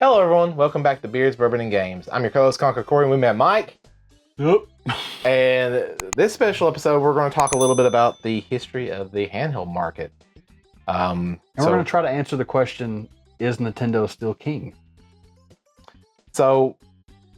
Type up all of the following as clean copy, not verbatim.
Hello, everyone. Welcome back to Beards, Bourbon, and Games. I'm your co-host, Conker Corey, and we met Mike. Yep. And this special episode, we're going to talk a little bit about the history of the handheld market. And we're going to try to answer the question, is Nintendo still king? So,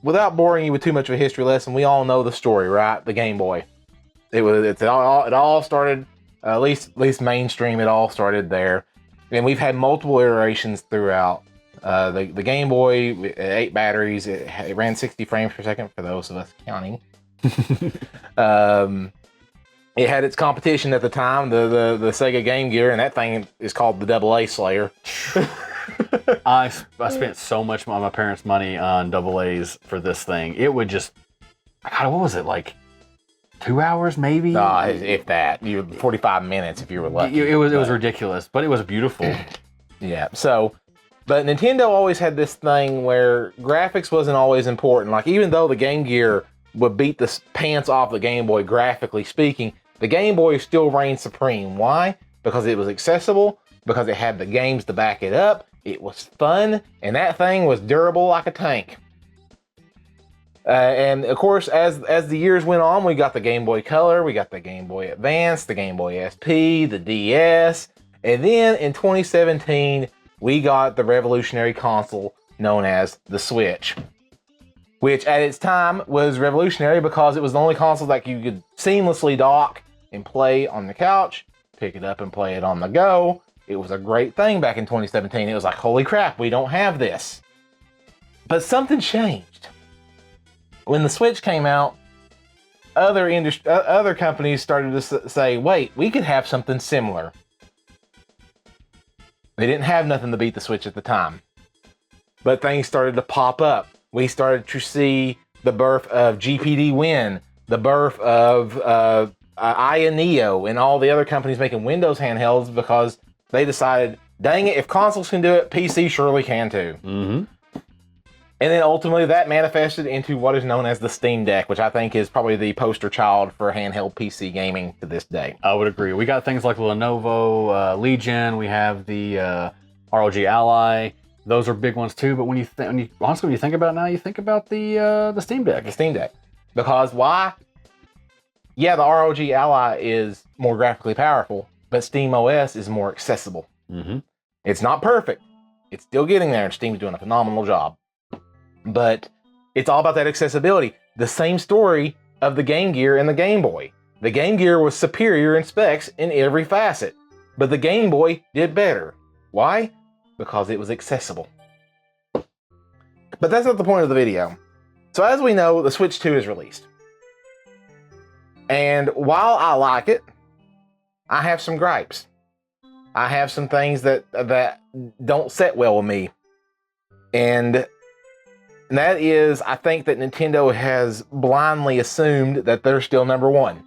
without boring you with too much of a history lesson, we all know the story, right? The Game Boy. It all started, at least mainstream, it all started there. And we've had multiple iterations throughout. The Game Boy, 8 batteries, it ran 60 frames per second for those of us counting. It had its competition at the time, the Sega Game Gear, and that thing is called the AA Slayer. I spent so much of my parents' money on AA's for this thing. It would just, God, what was it, like 2 hours maybe? If that. 45 minutes if you were lucky. It was ridiculous, but it was beautiful. Yeah, so... But Nintendo always had this thing where graphics wasn't always important. Like, even though the Game Gear would beat the pants off the Game Boy, graphically speaking, the Game Boy still reigned supreme. Why? Because it was accessible, because it had the games to back it up, it was fun, and that thing was durable like a tank. And of course, as the years went on, we got the Game Boy Color, we got the Game Boy Advance, the Game Boy SP, the DS, and then in 2017, we got the revolutionary console known as the Switch, which at its time was revolutionary because it was the only console that you could seamlessly dock and play on the couch, pick it up and play it on the go. It was a great thing back in 2017. It was like, holy crap, we don't have this. But something changed. When the Switch came out, other companies started to say, wait, we could have something similar. They didn't have nothing to beat the Switch at the time. But things started to pop up. We started to see the birth of GPD-Win, the birth of Aya Neo, and all the other companies making Windows handhelds because they decided, dang it, if consoles can do it, PC surely can too. Mm-hmm. And then ultimately that manifested into what is known as the Steam Deck, which I think is probably the poster child for handheld PC gaming to this day. I would agree. We got things like the Lenovo Legion. We have the ROG Ally. Those are big ones too. But when you honestly, when you think about it now, you think about the Steam Deck. The Steam Deck. Because why? Yeah, the ROG Ally is more graphically powerful, but Steam OS is more accessible. Mm-hmm. It's not perfect. It's still getting there, and Steam's doing a phenomenal job. But it's all about that accessibility. The same story of the Game Gear and the Game Boy. The Game Gear was superior in specs in every facet, but the Game Boy did better. Why? Because it was accessible. But that's not the point of the video. So as we know, the Switch 2 is released. And while I like it, I have some gripes. I have some things that don't set well with me. And that is, I think that Nintendo has blindly assumed that they're still number one.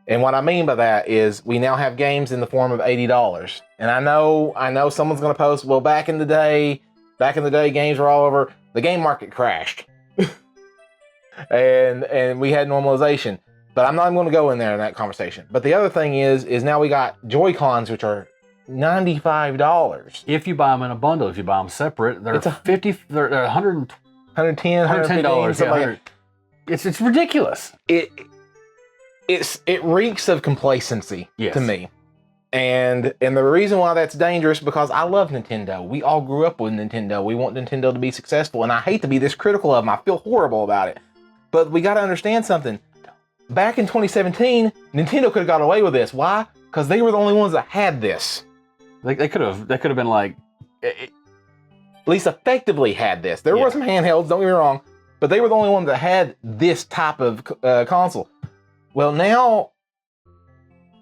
And what I mean by that is we now have games in the form of $80. And I know someone's going to post, well, back in the day, games were all over. The game market crashed. and we had normalization. But I'm not even going to go in there in that conversation. But the other thing is now we got Joy-Cons, which are $95. If you buy them in a bundle, if you buy them separate, they're they're $110, $110, yeah, like it's ridiculous. It reeks of complacency to me. And the reason why that's dangerous, because I love Nintendo. We all grew up with Nintendo. We want Nintendo to be successful, and I hate to be this critical of them. I feel horrible about it. But we got to understand something. Back in 2017, Nintendo could have got away with this. Why? Because they were the only ones that had this. They could have been like, at least effectively had this. There were some handhelds, don't get me wrong, but they were the only ones that had this type of console. Well, now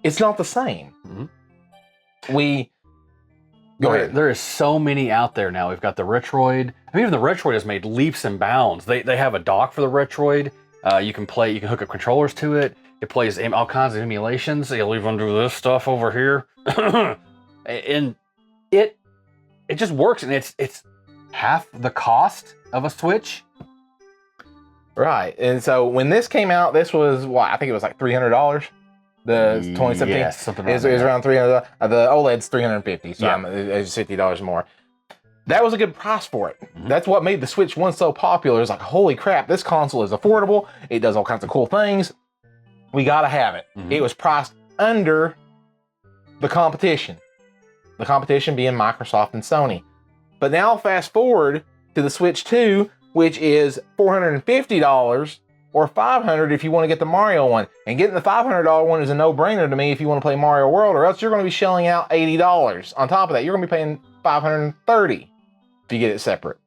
it's not the same. Mm-hmm. Go ahead. There is so many out there now. We've got the Retroid. I mean, even the Retroid has made leaps and bounds. They have a dock for the Retroid. You can hook up controllers to it. It plays all kinds of emulations. You'll even do this stuff over here. And it just works, and it's half the cost of a Switch. Right. And so when this came out, this was what? I think it was like $300. The 2017 Yes, something around is that. around 300. The OLED's 350, so Yeah. it's $50 more. That was a good price for it. Mhm. That's what made the Switch 1 so popular. It's like, holy crap, this console is affordable. It does all kinds of cool things. We gotta have it. Mhm. It was priced under the competition. The competition being Microsoft and Sony. But now fast forward to the Switch 2, which is $450 or $500 if you want to get the Mario one. And getting the $500 one is a no-brainer to me if you want to play Mario World, or else you're going to be shelling out $80. On top of that, you're going to be paying $530 if you get it separate.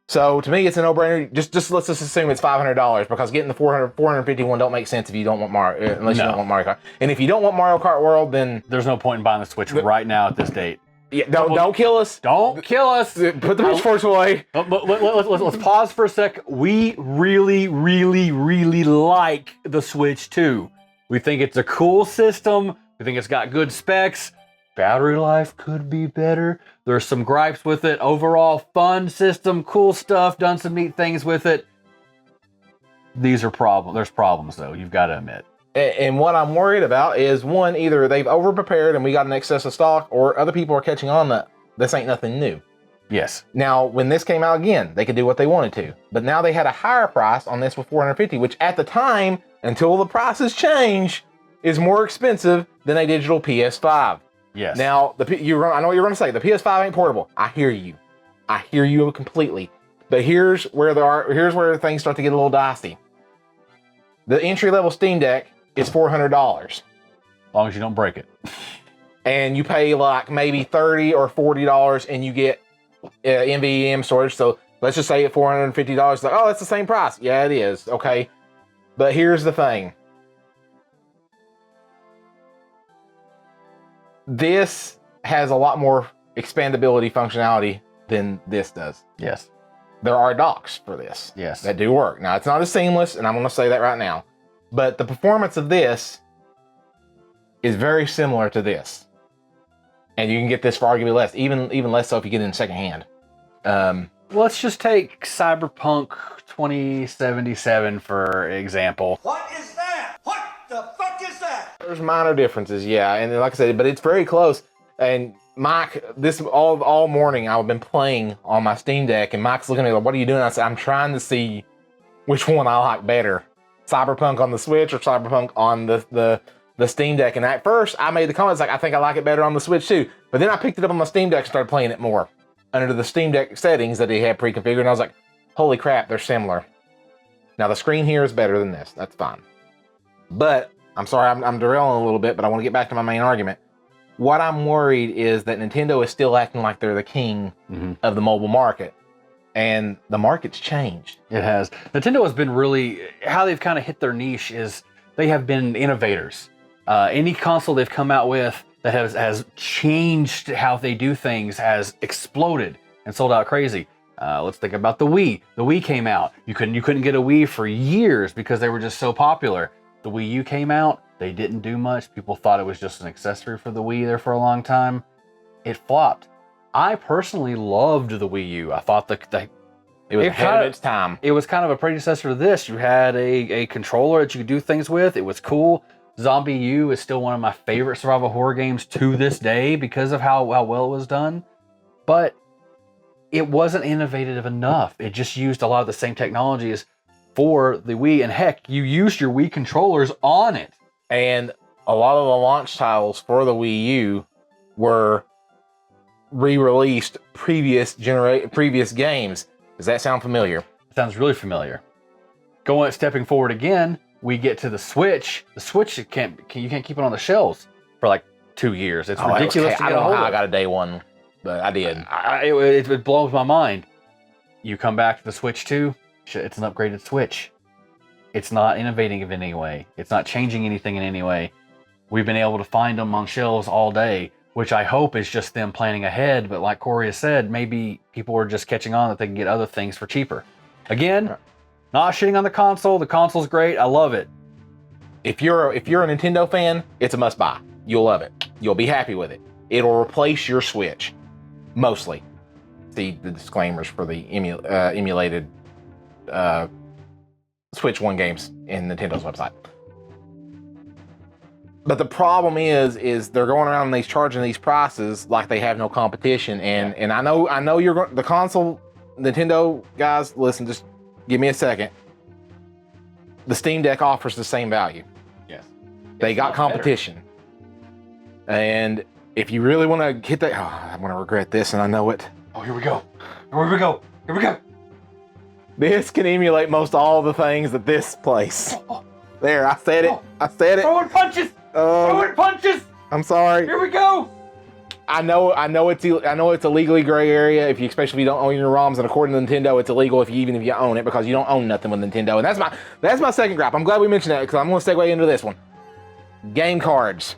So to me, it's a no-brainer. Just let's just assume it's $500 because getting the 451 don't make sense if you don't want Mario, unless you don't want Mario Kart. And if you don't want Mario Kart World, then There's no point in buying the Switch right now at this date. yeah, don't kill us. Don't kill us. Put the pitchforks away. Let's pause for a sec. We really, really, really like the Switch 2. We think it's a cool system. We think it's got good specs. Battery life could be better. There's some gripes with it. Overall, fun system, cool stuff, done some neat things with it. These are problems. There's problems, though, you've got to admit. And what I'm worried about is, one, either they've over-prepared and we got an excess of stock, or other people are catching on that this ain't nothing new. Yes. Now, when this came out again, they could do what they wanted to. But now they had a higher price on this with $450, which at the time, until the prices change, is more expensive than a digital PS5. Yes. Now, I know what you're going to say. The PS5 ain't portable. I hear you. I hear you completely. But here's where things start to get a little dicey. The entry-level Steam Deck is $400. As long as you don't break it. And you pay like maybe $30 or $40 and you get NVMe storage. So let's just say at $450, like, oh, that's the same price. Yeah, it is. Okay. But here's the thing. This has a lot more expandability functionality than this does. Yes. There are docks for this. Yes. That do work. Now, it's not as seamless, and I'm going to say that right now. But the performance of this is very similar to this. And you can get this for arguably less, even less so if you get it in secondhand. Let's just take Cyberpunk 2077 for example. What is that? What the fuck is that? There's minor differences, yeah, and like I said, but it's very close. And Mike, this all morning I've been playing on my Steam Deck, and Mike's looking at me like, "What are you doing?" I said, "I'm trying to see which one I like better, Cyberpunk on the Switch or Cyberpunk on the Steam Deck." And at first, I made the comments like, "I think I like it better on the Switch too." But then I picked it up on my Steam Deck and started playing it more under the Steam Deck settings that they had pre-configured, and I was like, "Holy crap, they're similar." Now the screen here is better than this. That's fine. But I'm sorry, I'm derailing a little bit, but I want to get back to my main argument. What I'm worried is that Nintendo is still acting like they're the king of the mobile market. And the market's changed. It has. Nintendo has been really, how they've kind of hit their niche is they have been innovators. Any console they've come out with that has changed how they do things has exploded and sold out crazy. Let's think about the Wii. The Wii came out. You couldn't get a Wii for years because they were just so popular. The Wii U came out. They didn't do much. People thought it was just an accessory for the Wii there for a long time. It flopped. I personally loved the Wii U. I thought It was ahead of its time. It was kind of a predecessor to this. You had a controller that you could do things with. It was cool. Zombie U is still one of my favorite survival horror games to this day because of how well it was done. But it wasn't innovative enough. It just used a lot of the same technologies for the Wii. And heck, you used your Wii controllers on it. And a lot of the launch titles for the Wii U were re-released previous games. Does that sound familiar? It sounds really familiar. Stepping forward again, we get to the Switch. The Switch, you can't keep it on the shelves for like 2 years. It's ridiculous to I get a don't know hold how I of. got a day one, but I did. It blows my mind. You come back to the Switch 2, it's an upgraded Switch. It's not innovating in any way. It's not changing anything in any way. We've been able to find them on shelves all day, which I hope is just them planning ahead. But like Corey has said, maybe people are just catching on that they can get other things for cheaper. Again, not shitting on the console. The console's great. I love it. If you're a Nintendo fan, it's a must buy. You'll love it. You'll be happy with it. It'll replace your Switch, mostly. See the disclaimers for the emulated Switch 1 games in Nintendo's website. But the problem is they're going around and they're charging these prices like they have no competition. And I know you're going, the console, Nintendo guys, listen, just give me a second. The Steam Deck offers the same value. Yes. They got competition. And if you really want to hit that, I'm going to regret this and I know it. Oh, here we go. Here we go. Here we go. This can emulate most all the things that this place. There, I said it. I said it. Throwing punches. Throwing punches. I'm sorry. Here we go. I know it's a legally gray area especially if you don't own your ROMs, and according to Nintendo, it's illegal even if you own it because you don't own nothing with Nintendo. And that's my second gripe. I'm glad we mentioned that because I'm going to segue into this one. Game cards.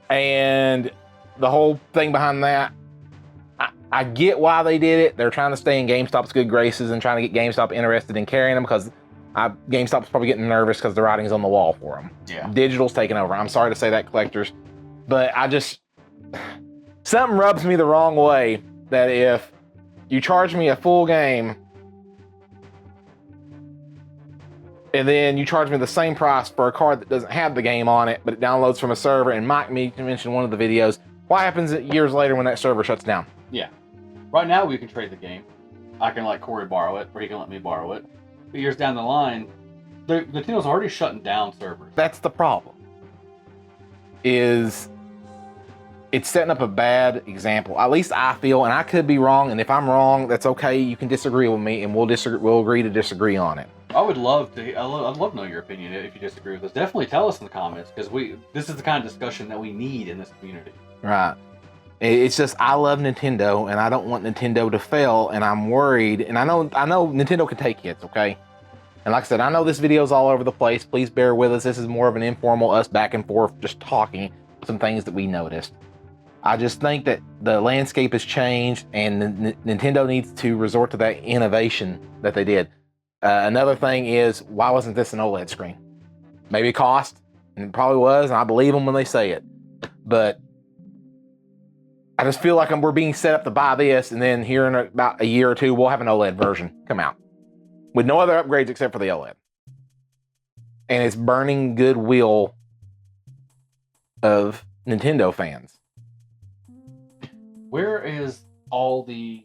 And the whole thing behind that, I get why they did it. They're trying to stay in GameStop's good graces and trying to get GameStop interested in carrying them because GameStop's probably getting nervous because the writing's on the wall for them. Yeah. Digital's taking over. I'm sorry to say that, collectors, but something rubs me the wrong way that if you charge me a full game and then you charge me the same price for a card that doesn't have the game on it, but it downloads from a server, and Mike mentioned one of the videos, what happens years later when that server shuts down? Yeah. Right now we can trade the game. I can let Corey borrow it, or he can let me borrow it. But years down the line, Nintendo's already shutting down servers. That's the problem. It's setting up a bad example. At least I feel, and I could be wrong, and if I'm wrong, that's okay. You can disagree with me, and we'll agree to disagree on it. I would love to. I'd love to know your opinion if you disagree with us. Definitely tell us in the comments because this is the kind of discussion that we need in this community. Right. It's just I love Nintendo and I don't want Nintendo to fail, and I'm worried. And I know Nintendo can take hits, okay? And like I said, I know this video's all over the place. Please bear with us. This is more of an informal us back and forth, just talking some things that we noticed. I just think that the landscape has changed and Nintendo needs to resort to that innovation that they did. Another thing is, why wasn't this an OLED screen? Maybe it cost, and it probably was, and I believe them when they say it. But I just feel like we're being set up to buy this, and then here in about a year or two, we'll have an OLED version come out with no other upgrades except for the OLED. And it's burning goodwill of Nintendo fans. Where is all the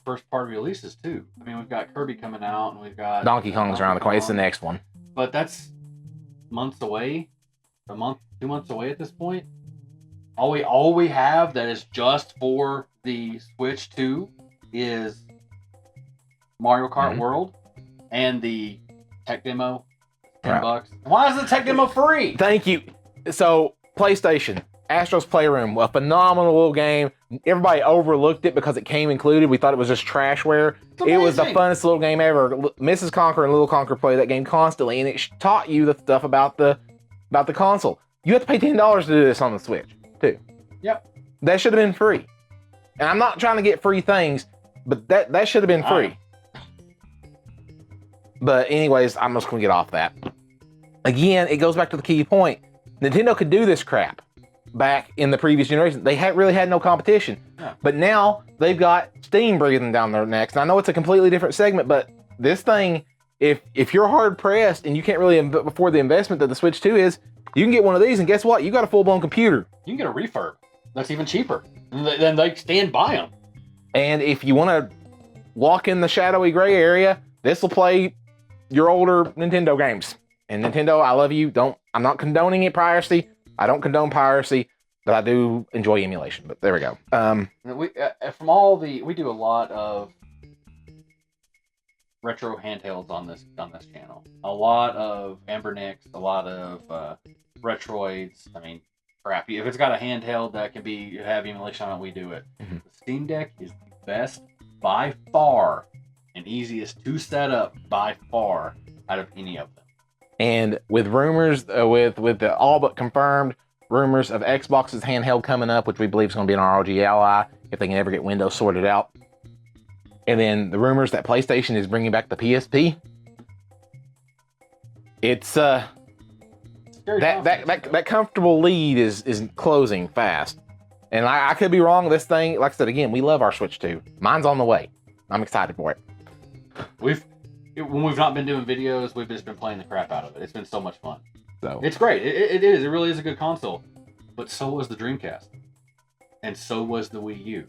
first-party releases, too? I mean, we've got Kirby coming out, and we've got... Donkey Kong's around the corner. It's the next one. But that's months away. A month, 2 months away at this point. All we have that is just for the Switch 2 is Mario Kart World and the tech demo, $10. Why is the tech demo free? Thank you. So, PlayStation, Astro's Playroom, a phenomenal little game. Everybody overlooked it because it came included. We thought it was just trashware. It was the funnest little game ever. Mrs. Conker and Little Conker play that game constantly, and it taught you the stuff about the console. You have to pay $10 to do this on the Switch, too. Yep. That should have been free. And I'm not trying to get free things, but that should have been free. But anyways, I'm just going to get off that. Again, it goes back to the key point. Nintendo could do this crap back in the previous generation. They really had no competition. Yeah. But now they've got Steam breathing down their necks. And I know it's a completely different segment, but this thing, if you're hard pressed and you can't really afford the investment that the Switch 2 is, you can get one of these, and guess what? You got a full-blown computer. You can get a refurb. That's even cheaper. Then they stand by them. And if you want to walk in the shadowy gray area, this will play your older Nintendo games. And Nintendo, I love you. I'm not condoning it piracy. I don't condone piracy, but I do enjoy emulation. But there we go. We do a lot of retro handhelds on this channel. A lot of Ambernicks, a lot of Retroids. I mean, crap. If it's got a handheld that can have emulation on it, we do it. The Steam Deck is the best by far and easiest to set up by far out of any of them. And with rumors, with the all but confirmed rumors of Xbox's handheld coming up, which we believe is going to be an ROG Ally if they can ever get Windows sorted out. And then the rumors that PlayStation is bringing back the PSP. It's that comfortable lead is closing fast. And I could be wrong. This thing, like I said again, we love our Switch 2. Mine's on the way. I'm excited for it. When we've not been doing videos, we've just been playing the crap out of it. It's been so much fun. So It's great. It is. It really is a good console. But so was the Dreamcast. And so was the Wii U.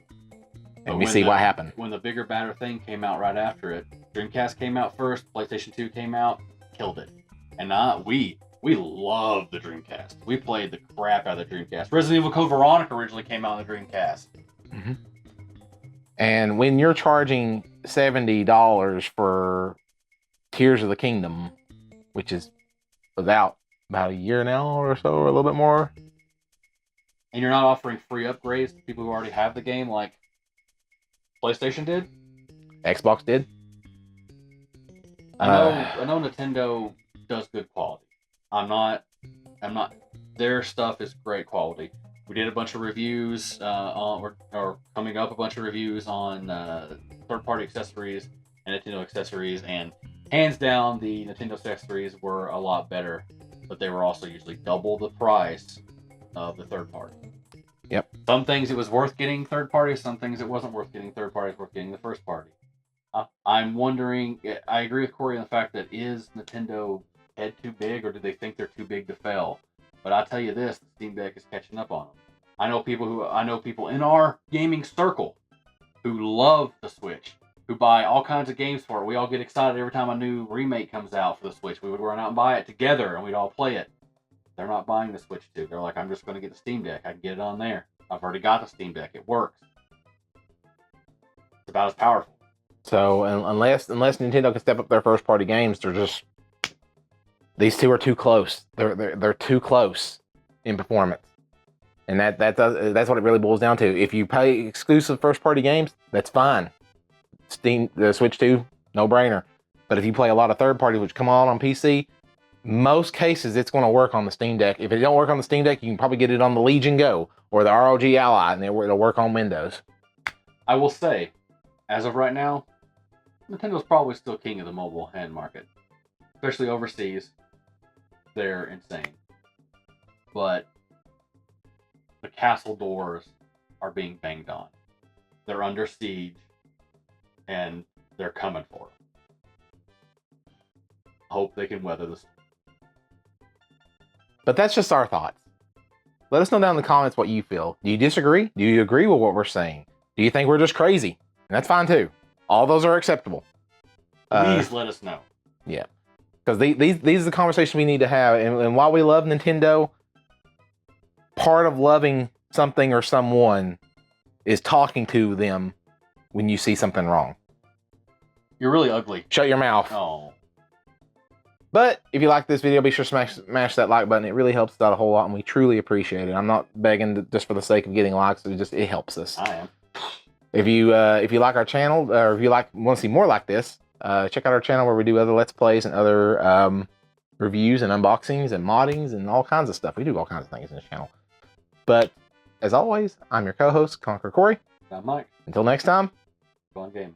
and we see what happened. When the bigger, badder thing came out right after it, Dreamcast came out first, PlayStation 2 came out, killed it. And we loved the Dreamcast. We played the crap out of the Dreamcast. Resident Evil Code Veronica originally came out on the Dreamcast. Mm-hmm. And when you're charging $70 for Tears of the Kingdom, which is about a year now or so, or a little bit more, and you're not offering free upgrades to people who already have the game like PlayStation did, Xbox did. I know Nintendo does good quality. I'm not. Their stuff is great quality. We did a bunch of reviews or coming up a bunch of reviews on third-party accessories and Nintendo accessories, and hands down, the Nintendo accessories were a lot better, but they were also usually double the price of the third party. Yep. Some things it was worth getting third party, some things it wasn't worth getting third party, it's worth getting the first party. I'm wondering, I agree with Corey on the fact that is Nintendo head too big, or do they think they're too big to fail? But I'll tell you this, the Steam Deck is catching up on them. I know people in our gaming circle who love the Switch, who buy all kinds of games for it. We all get excited every time a new remake comes out for the Switch. We would run out and buy it together, and we'd all play it. They're not buying the Switch 2. They're like, I'm just going to get the Steam Deck. I can get it on there. I've already got the Steam Deck. It works. It's about as powerful. So unless Nintendo can step up their first party games, these two are too close. They're too close in performance, and that's what it really boils down to. If you pay exclusive first party games, that's fine. The Switch 2, no brainer. But if you play a lot of third parties which come on PC, most cases it's going to work on the Steam Deck. If it don't work on the Steam Deck, you can probably get it on the Legion Go or the ROG Ally, and it'll work on Windows. I will say, as of right now, Nintendo's probably still king of the mobile hand market, especially overseas. They're insane. But the castle doors are being banged on. They're under siege, and they're coming for it. Hope they can weather this. But that's just our thoughts. Let us know down in the comments what you feel. Do you disagree? Do you agree with what we're saying? Do you think we're just crazy? And that's fine too. All those are acceptable. Please let us know. Yeah. Because these are the conversations we need to have. And while we love Nintendo, part of loving something or someone is talking to them when you see something wrong. You're really ugly. Shut your mouth. Oh. But if you like this video, be sure to smash that like button. It really helps us out a whole lot, and we truly appreciate it. I'm not begging just for the sake of getting likes. It helps us. I am. If you like our channel, or if you want to see more like this, check out our channel where we do other Let's Plays and other reviews and unboxings and moddings and all kinds of stuff. We do all kinds of things in this channel. But as always, I'm your co-host, Conquer Corey. I'm Mike. Until next time, Go on game.